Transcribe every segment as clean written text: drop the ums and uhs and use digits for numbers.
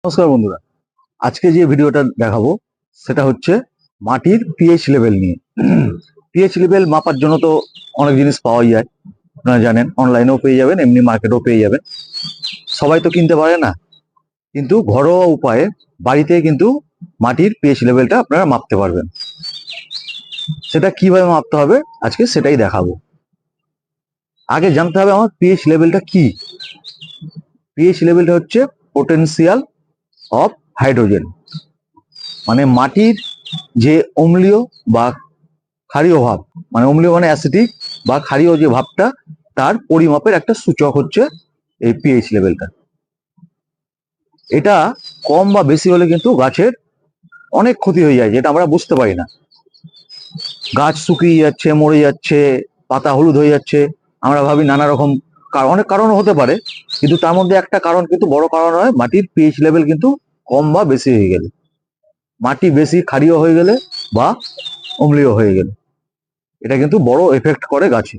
নমস্কার বন্ধুরা, আজকে যে ভিডিওটা দেখাবো সেটা হচ্ছে মাটির পিএইচ লেভেল নিয়ে। পিএইচ লেভেল মাপার জন্য তো অনেক জিনিস পাওয়া যায়, আপনারা জানেন, অনলাইনেও পেয়ে যাবেন, এমনি মার্কেটেও পেয়ে যাবেন। সবাই তো কিনতে পারে না, কিন্তু ঘরোয়া উপায়ে বাড়িতে কিন্তু মাটির পিএইচ লেভেলটা আপনারা মাপতে পারবেন। সেটা কিভাবে মাপতে হবে আজকে সেটাই দেখাবো। আগে জানতে হবে আমার পিএইচ লেভেলটা কি। পিএইচ লেভেলটা হচ্ছে পোটেনশিয়াল অফ হাইড্রোজেন, মানে মাটির যে অম্লীয় বা ক্ষারীয় ভাব, মানে অম্লীয় মানে অ্যাসিডিক বা ক্ষারীয় যে ভাবটা, তার পরিমাপের একটা সূচক হচ্ছে এই পিএইচ লেভেলটা। এটা কম বা বেশি হলে কিন্তু গাছের অনেক ক্ষতি হয়ে যায়, যেটা আমরা বুঝতে পারি না। গাছ শুকিয়ে যাচ্ছে, মরে যাচ্ছে, পাতা হলুদ হয়ে যাচ্ছে, আমরা ভাবি নানা রকম অনেক কারণও হতে পারে, কিন্তু তার মধ্যে একটা কারণ কিন্তু বড় কারণ হয় মাটির পিএইচ লেভেল কিন্তু কম বা বেশি হয়ে গেলে, মাটি বেশি ক্ষারীয় হয়ে গেলে বা অম্লীয় হয়ে গেলে, এটা কিন্তু বড় এফেক্ট করে গাছে।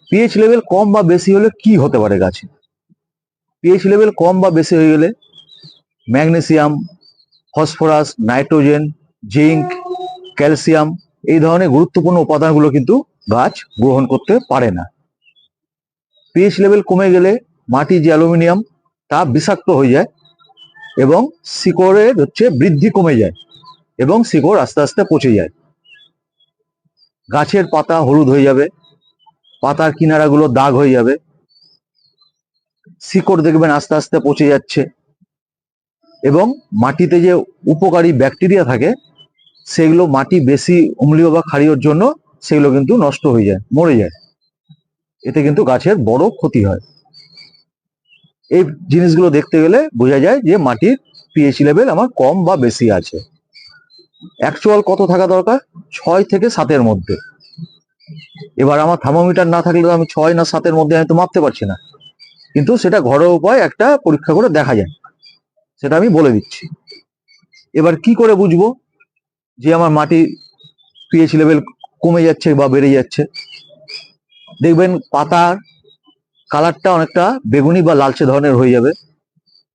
পিএইচ লেভেল কম বা বেশি হলে কি হতে পারে গাছে? পিএইচ লেভেল কম বা বেশি হয়ে গেলে magnesium, phosphorus, nitrogen, zinc, calcium এই ধরনের গুরুত্বপূর্ণ উপাদানগুলো কিন্তু গাছ গ্রহণ করতে পারে না। পিএইচ লেভেল কমে গেলে মাটি যে অ্যালুমিনিয়াম তা বিষাক্ত হয়ে যায় এবং শিকড়ের বৃদ্ধি কমে যায় এবং শিকড় আস্তে আস্তে পচে যায়। গাছের পাতা হলুদ হয়ে যাবে, পাতার কিনারাগুলো দাগ হয়ে যাবে, শিকড় দেখবেন আস্তে আস্তে পচে যাচ্ছে, এবং মাটিতে যে উপকারী ব্যাকটেরিয়া থাকে সেগুলো মাটি বেশি অম্লীয় বা ক্ষারীয়র জন্য সেগুলো কিন্তু নষ্ট হয়ে যায়, মরে যায়। এতে কিন্তু গাছের বড় ক্ষতি হয়। এই জিনিসগুলো দেখতে গেলে বোঝা যায় যে মাটির পিএইচ লেভেল আমার কম বা বেশি আছে। অ্যাকচুয়াল কত থাকা দরকার? 6 থেকে 7-এর মধ্যে। এবার আমার থার্মোমিটার না থাকলে তো আমি 6 না 7-এর মধ্যে আমি তো মাপতে পারছি না, কিন্তু সেটা ঘরোয়া উপায় একটা পরীক্ষা করে দেখা যায়, সেটা আমি বলে দিচ্ছি। এবার কি করে বুঝবো যে আমার মাটির পিএইচ লেভেল কমে যাচ্ছে বা বেড়ে যাচ্ছে? দেখবেন পাতার কালারটা অনেকটা বেগুনি বা লালচে ধরনের হয়ে যাবে,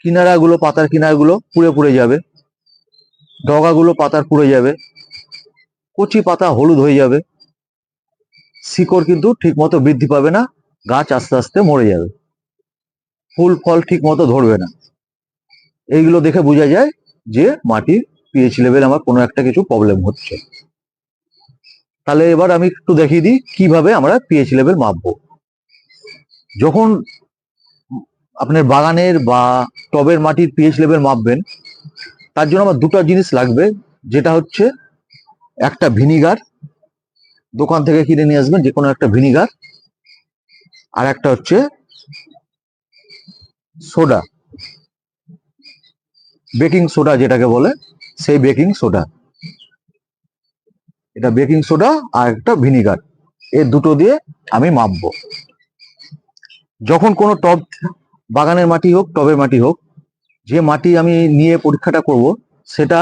কিনারাগুলো, পাতার কিনারাগুলো পুড়ে পুড়ে যাবে, ডগাগুলো পাতার পুড়ে যাবে, কচি পাতা হলুদ হয়ে যাবে, শিকড় কিন্তু ঠিক মতো বৃদ্ধি পাবে না, গাছ আস্তে আস্তে মরে যাবে, ফুল ফল ঠিক মতো ধরবে না। এইগুলো দেখে বোঝা যায় যে মাটির পিএইচ লেভেল আমার কোনো একটা কিছু প্রবলেম হচ্ছে। তাহলে এবার আমি একটু দেখিয়ে দিই কিভাবে আমরা পিএইচ লেভেল মাপবো। যখন আপনার বাগানের বা টবের মাটির পিএইচ লেভেল মাপবেন, তার জন্য আমার দুটো জিনিস লাগবে, যেটা হচ্ছে একটা ভিনিগার, দোকান থেকে কিনে নিয়ে আসবেন যে কোনো একটা ভিনিগার, আর একটা হচ্ছে সোডা, বেকিং সোডা যেটাকে বলে, সেই বেকিং সোডা। এটা বেকিং সোডা আর একটা ভিনিগার, এই দুটো দিয়ে আমি মাপবো। যখন কোনো টব, বাগানের মাটি হোক টবের মাটি হোক, যে মাটি আমি নিয়ে পরীক্ষাটা করব সেটা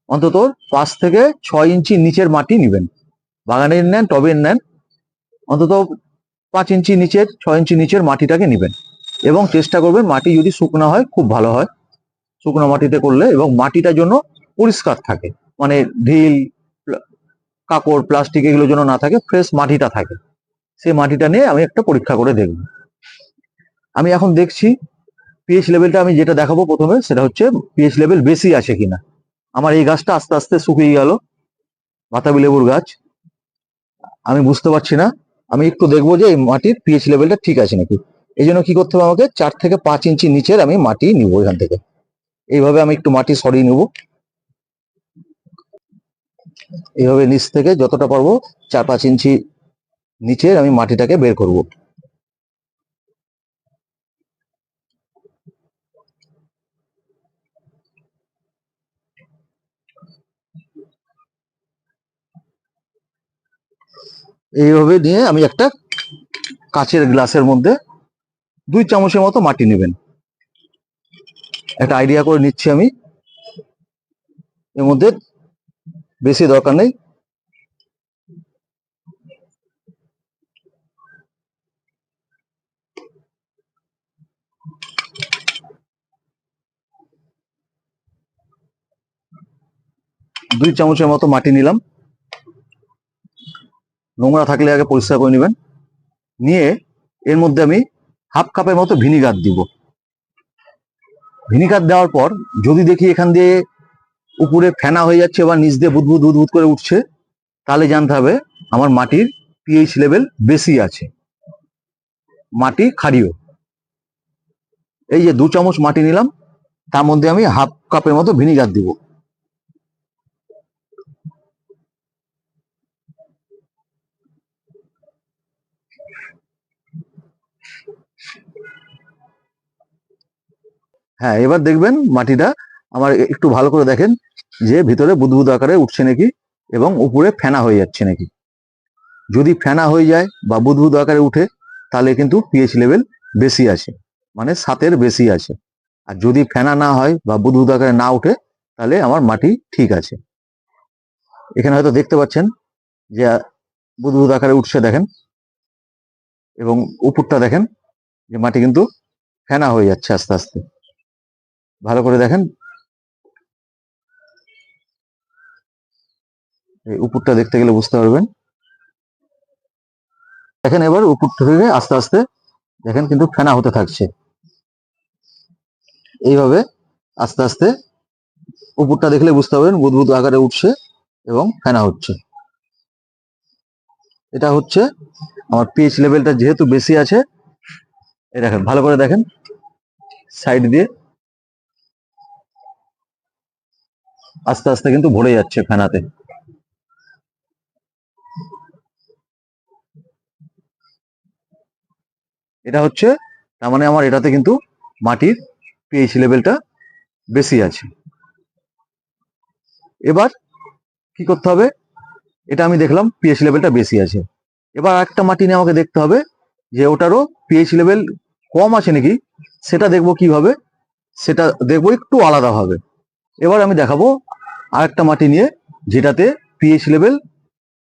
অন্তত 5 থেকে 6 ইঞ্চি নিচের মাটি নেবেন। বাগানের নেন, টবের নেন, অন্তত 5 ইঞ্চি নিচের, 6 ইঞ্চি নিচের মাটিটাকে নেবেন, এবং চেষ্টা করবেন মাটি যদি শুকনো হয় খুব ভালো হয়, শুকনো মাটিতে করলে, এবং মাটিটা জন্য পরিষ্কার থাকে, মানে ঢিল, কাকড়, প্লাস্টিক এগুলো যেন না থাকে, ফ্রেশ মাটিটা থাকে। সেই মাটিটা নিয়ে আমি একটা পরীক্ষা করে দেখব। আমি এখন দেখছি পিএইচ লেভেলটা আমি যেটা দেখাবো প্রথমে সেটা হচ্ছে পিএইচ লেভেল বেশি আছে কিনা। আমার এই গাছটা আস্তে আস্তে শুকিয়ে গেল, বাতাবি লেবুর গাছ, আমি বুঝতে পারছি না, আমি একটু দেখবো যে এই মাটির পিএইচ লেভেলটা ঠিক আছে নাকি। এই জন্য কি করতে হবে, আমাকে 4 থেকে 5 ইঞ্চি নিচের আমি মাটি নিব এখান থেকে। এইভাবে আমি একটু মাটি সরিয়ে নেব, এইভাবে নিচ থেকে যতটা পারবো 4-5 ইঞ্চি নিচের আমি মাটিটাকে বের করব। এইভাবে নিয়ে আমি একটা কাচের গ্লাসের মধ্যে 2 চামচের মতো মাটি নেবেন। একটা আইডিয়া করে নিচ্ছি আমি, এর মধ্যে বেশি দরকার নেই। 2 চামচের মতো মাটি নিলাম। নোংরা থাকলে আগে পরিষ্কার করে নেবেন। নিয়ে এর মধ্যে আমি হাফ কাপের মতো ভিনিগার দিব। ভিনিগার দেওয়ার পর যদি দেখি এখান দিয়ে উপরে ফেনা হয়ে যাচ্ছে বা নিচ দিয়ে বুদবুদ বুদবুদ করে উঠছে, তাহলে জানতে হবে আমার মাটির পিএইচ লেভেল বেশি আছে, মাটি ক্ষারীয়। এই যে 2 চামচ মাটি নিলাম, তার মধ্যে আমি হাফ কাপের মতো ভিনিগার দিব। হ্যাঁ, এবার দেখবেন মাটিটা আমার একটু ভালো করে দেখেন যে ভিতরে বুদবুদ আকারে উঠছে নাকি এবং উপরে ফেনা হয়ে যাচ্ছে নাকি। যদি ফেনা হয়ে যায় বা বুদবুদ আকারে উঠে, তাহলে কিন্তু পিএইচ লেভেল বেশি আছে, মানে 7-এর বেশি আছে। আর যদি ফেনা না হয় বা বুদবুদ আকারে না উঠে, তাহলে আমার মাটি ঠিক আছে। এখানে হয়তো দেখতে পাচ্ছেন যে বুদবুদ আকারে উঠছে দেখেন, এবং উপরটা দেখেন যে মাটি কিন্তু ফেনা হয়ে যাচ্ছে আস্তে আস্তে। ভালো করে দেখেন, এই উপরটা দেখতে গেলে বুঝতে পারবেন। দেখেন এবার উপর থেকে আস্তে আস্তে দেখেন কিন্তু ফেনা হতে থাকছে। এইভাবে আস্তে আস্তে উপরটা দেখলে বুঝতে পারবেন বুদবুদ আকারে উঠছে এবং ফেনা হচ্ছে। এটা হচ্ছে আমার পিএইচ লেভেলটা যেহেতু বেশি আছে। এই দেখেন, ভালো করে দেখেন সাইড দিয়ে আস্তে আস্তে কিন্তু ভরে যাচ্ছে ফেনাতে। এটা হচ্ছে, তার মানে আমার এটাতে কিন্তু মাটির পিএইচ লেভেলটা বেশি আছে। এবার কি করতে হবে, এটা আমি দেখলাম পিএইচ লেভেলটা বেশি আছে। এবার একটা মাটি নিয়ে আমাকে দেখতে হবে যে ওটারও পিএইচ লেভেল কম আছে নাকি। সেটা দেখবো কিভাবে, সেটা দেখবো একটু আলাদাভাবে। এবার আমি দেখাবো আরেকটা মাটি নিয়ে যেটাতে পিএইচ লেভেল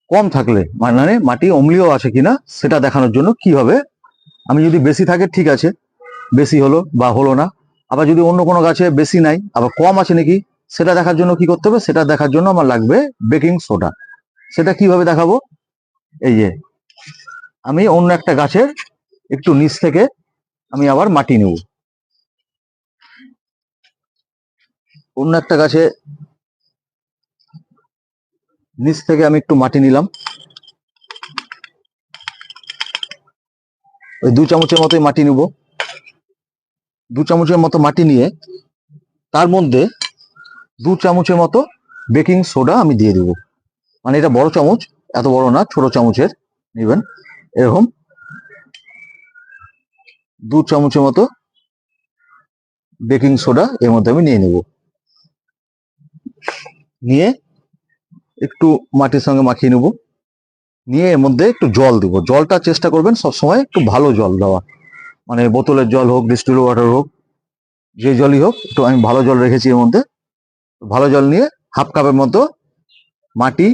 কম থাকলে, মানে মাটি অম্লীয় আছে কিনা সেটা দেখানোর জন্য কি হবে। আমি যদি বেশি থাকে ঠিক আছে, বেশি হলো বা হলো না। আবার যদি অন্য কোনো গাছে বেশি নাই আবার কম আছে নাকি সেটা দেখার জন্য কি করতে হবে, সেটা দেখার জন্য আমার লাগবে বেকিং সোডা। সেটা কিভাবে দেখাবো, এই যে আমি অন্য একটা গাছের একটু নিচ থেকে আমি আবার মাটি নেব। অন্য একটা গাছে নিচ থেকে আমি একটু মাটি নিলাম, ওই 2 চামচের মতোই মাটি নেব। 2 চামচের মতো মাটি নিয়ে তার মধ্যে 2 চামচের মতো বেকিং সোডা আমি দিয়ে দেব। মানে এটা বড় চামচ, এত বড় না, ছোট চামচের নেবেন। এরকম 2 চামচের মতো বেকিং সোডা এর মধ্যে আমি নিয়ে নেব। নিয়ে একটু মাটির সঙ্গে মাখিয়ে নেব। নিয়ে এর মধ্যে একটু জল দেবো। জলটা চেষ্টা করবেন সবসময় একটু ভালো জল দেওয়া, মানে বোতলের জল হোক, ডিস্টিল ওয়াটার হোক, যে জলই হোক, একটু আমি ভালো জল রেখেছি এর মধ্যে। ভালো জল নিয়ে হাফ কাপের মতো মাটি,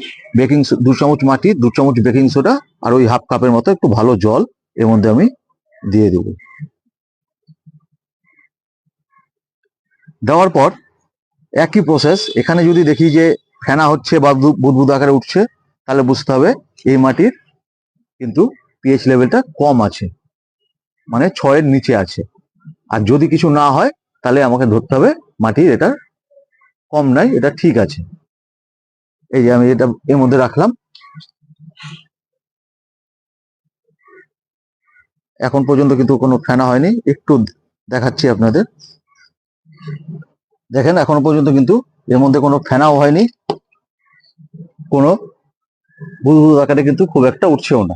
2 চামচ মাটি, 2 চামচ বেকিং সোডা আর ওই হাফ কাপের মতো একটু ভালো জল এর মধ্যে আমি দিয়ে দেব। দেওয়ার পর একই প্রসেস, এখানে যদি দেখি যে ফেনা হচ্ছে বা বুদবুদ আকারে উঠছে, তাহলে বুঝতে হবে এই মাটির কিন্তু পিএইচ লেভেলটা কম আছে, মানে 6-এর নিচে আছে। আর যদি কিছু না হয় তাহলে আমাকে ধরতে হবে মাটির এটা কম নাই, এটা ঠিক আছে। এই যে আমি এটা এর মধ্যে রাখলাম। এখন পর্যন্ত কিন্তু কোনো ফেনা হয়নি, একটু দেখাচ্ছি আপনাদের। দেখেন এখনো পর্যন্ত কিন্তু এর মধ্যে কোনো ফেনাও হয়নি, কোনো বুদবুদ আকারে কিন্তু খুব একটা উঠছেও না।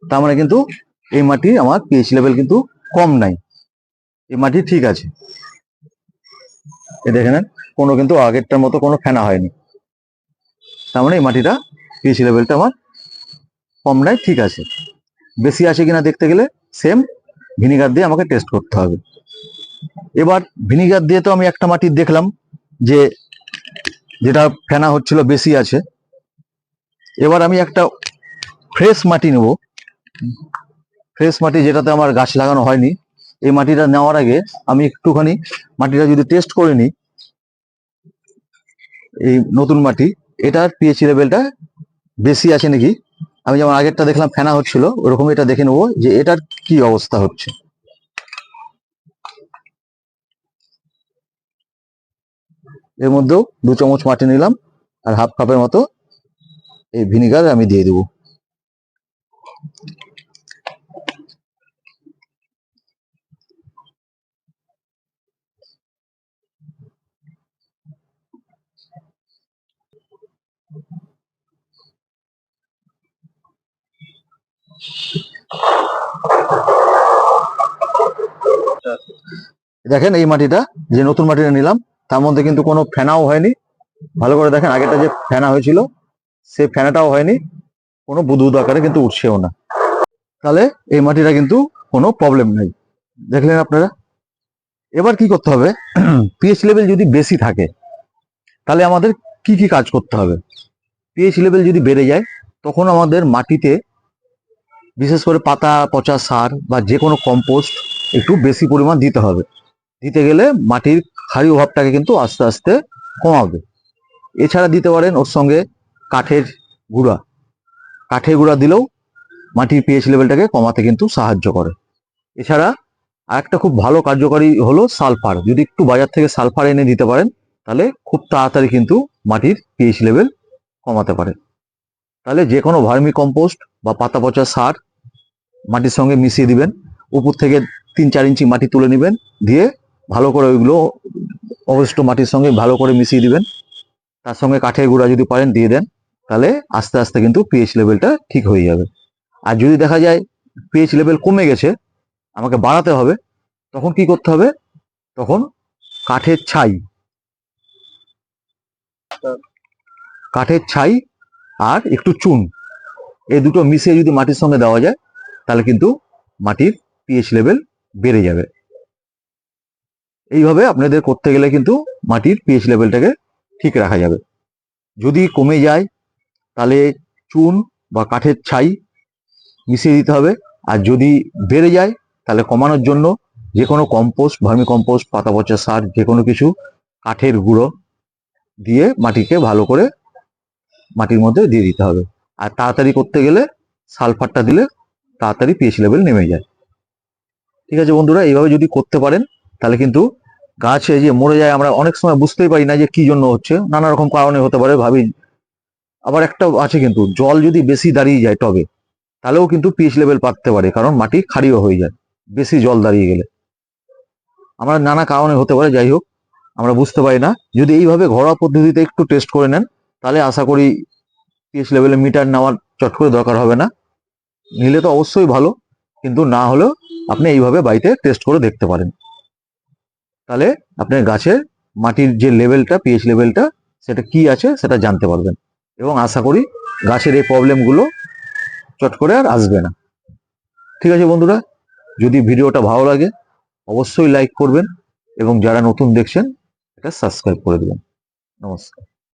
তার মানে কিন্তু এই মাটি আমার পিএইচ লেভেল কিন্তু কম নাই, এই মাটি ঠিক আছে। এই দেখেন কোনো কিন্তু আগেরটার মতো কোনো ফেনা হয়নি, তার মানে এই মাটিটা পিএইচ লেভেলটা আমার কম নাই, ঠিক আছে। বেশি আছে কিনা দেখতে গেলে সেম ভিনিগার দিয়ে আমাকে টেস্ট করতে হবে। এবার ভিনিগার দিয়ে তো আমি একটা মাটি দেখলাম যে যেটা ফেনা হচ্ছিল বেশি আছে। এবার আমি একটা ফ্রেশ মাটি নেব, ফ্রেশ মাটি যেটাতে আমার গাছ লাগানো হয়নি। এই মাটিটা নেওয়ার আগে আমি একটুখানি মাটিটা যদি টেস্ট করে নিই, এই নতুন মাটি, এটার পিএইচ লেভেলটা বেশি আছে নাকি। আমি যেমন আগেরটা দেখলাম ফেনা হচ্ছিল, ওরকম এটা দেখে নেবো যে এটার কি অবস্থা হচ্ছে। এর মধ্যেও 2 চামচ মাটি নিলাম, আর হাফ কাপের মতো এই ভিনিগার আমি দিয়ে দেবো। দেখেন এই মাটিটা, যে নতুন মাটিটা নিলাম, তার মধ্যে কিন্তু কোনো ফেনাও হয়নি। ভালো করে দেখেন, আগেটা যে ফেনা হয়েছিল সেই ফেনাটাও হয়নি, কোনো বুদবুদ আকারে কিন্তু উঠছেও না। তাহলে এই মাটিটা কিন্তু কোনো প্রবলেম নেই, দেখলেন আপনারা। এবার কি করতে হবে, পিএইচ লেভেল যদি বেশি থাকে তাহলে আমাদের কি কি কাজ করতে হবে। পিএইচ লেভেল যদি বেড়ে যায়, তখন আমাদের মাটিতে বিশেষ করে পাতা পচা সার বা যে কোনো কম্পোস্ট একটু বেশি পরিমাণ দিতে হবে। দিতে গেলে মাটির ক্ষারীয় ভাবটাকে কিন্তু আস্তে আস্তে কমাবে। এছাড়া দিতে পারেন ওর সঙ্গে কাঠের গুঁড়া। কাঠের গুঁড়া দিলেও মাটির পিএইচ লেভেলটাকে কমাতে কিন্তু সাহায্য করে। এছাড়া আরেকটা খুব ভালো কার্যকারী হলো সালফার। যদি একটু বাজার থেকে সালফার এনে দিতে পারেন, তাহলে খুব তাড়াতাড়ি কিন্তু মাটির পিএইচ লেভেল কমাতে পারে। তাহলে যে কোনো ভার্মি কম্পোস্ট বা পাতা পচা সার মাটির সঙ্গে মিশিয়ে দিবেন। উপর থেকে 3-4 ইঞ্চি মাটি তুলে নেবেন, দিয়ে ভালো করে ওইগুলো অবশিষ্ট মাটির সঙ্গে ভালো করে মিশিয়ে দিবেন। তার সঙ্গে কাঠের গুঁড়া যদি পারেন দিয়ে দেন, তাহলে আস্তে আস্তে কিন্তু পিএইচ লেভেলটা ঠিক হয়ে যাবে। আর যদি দেখা যায় পিএইচ লেভেল কমে গেছে, আমাকে বাড়াতে হবে, তখন কি করতে হবে, তখন কাঠের ছাই, কাঠের ছাই আর একটু চুন, এই দুটো মিশিয়ে যদি মাটির সঙ্গে দেওয়া যায়, তাহলে কিন্তু মাটির পিএইচ লেভেল বেড়ে যাবে। এইভাবে আপনাদের করতে গেলে কিন্তু মাটির পিএইচ লেভেলটাকে ঠিক রাখা যাবে। যদি কমে যায়, তাহলে চুন বা কাঠের ছাই মিশিয়ে দিতে হবে। আর যদি বেড়ে যায়, তাহলে কমানোর জন্য যে কোনো কম্পোস্ট, ভার্মি কম্পোস্ট, পাতা পচা সার, যে কোনো কিছু, কাঠের গুঁড়ো দিয়ে মাটিকে ভালো করে মাটির মধ্যে দিয়ে দিতে হবে। আর তাড়াতাড়ি করতে গেলে সালফারটা দিলে তাড়াতাড়ি পিএইচ লেভেল নেমে যায়। ঠিক আছে বন্ধুরা, এইভাবে যদি করতে পারেন, তাহলে কিন্তু গাছে যে মরে যায়, আমরা অনেক সময় বুঝতেই পারি না যে কি জন্য হচ্ছে, নানা রকম কারণে হতে পারে ভাবি। আবার একটা আছে কিন্তু, জল যদি বেশি দাঁড়িয়ে যায় টবে, তাহলেও কিন্তু পিএইচ লেভেল বাড়তে পারে, কারণ মাটি ক্ষারীয় হয়ে যায় বেশি জল দাঁড়িয়ে গেলে। আমরা নানা কারণে হতে পারে, যাই হোক আমরা বুঝতে পারি না। যদি এইভাবে ঘরোয়া পদ্ধতিতে একটু টেস্ট করে নেন, তাহলে আশা করি পিএইচ লেভেলে মিটার নেওয়ার চট করে দরকার হবে না। নিলে তো অবশ্যই ভালো, কিন্তু না হলেও আপনি এইভাবে বাড়িতে টেস্ট করে দেখতে পারেন। তাহলে আপনার গাছের মাটির যে লেভেলটা, পিএইচ লেভেলটা, সেটা কি আছে সেটা জানতে পারবেন, এবং আশা করি গাছের এই প্রবলেমগুলো চট করে আর আসবে না। ঠিক আছে বন্ধুরা, যদি ভিডিওটা ভালো লাগে অবশ্যই লাইক করবেন, এবং যারা নতুন দেখছেন এটা সাবস্ক্রাইব করে দেবেন। নমস্কার।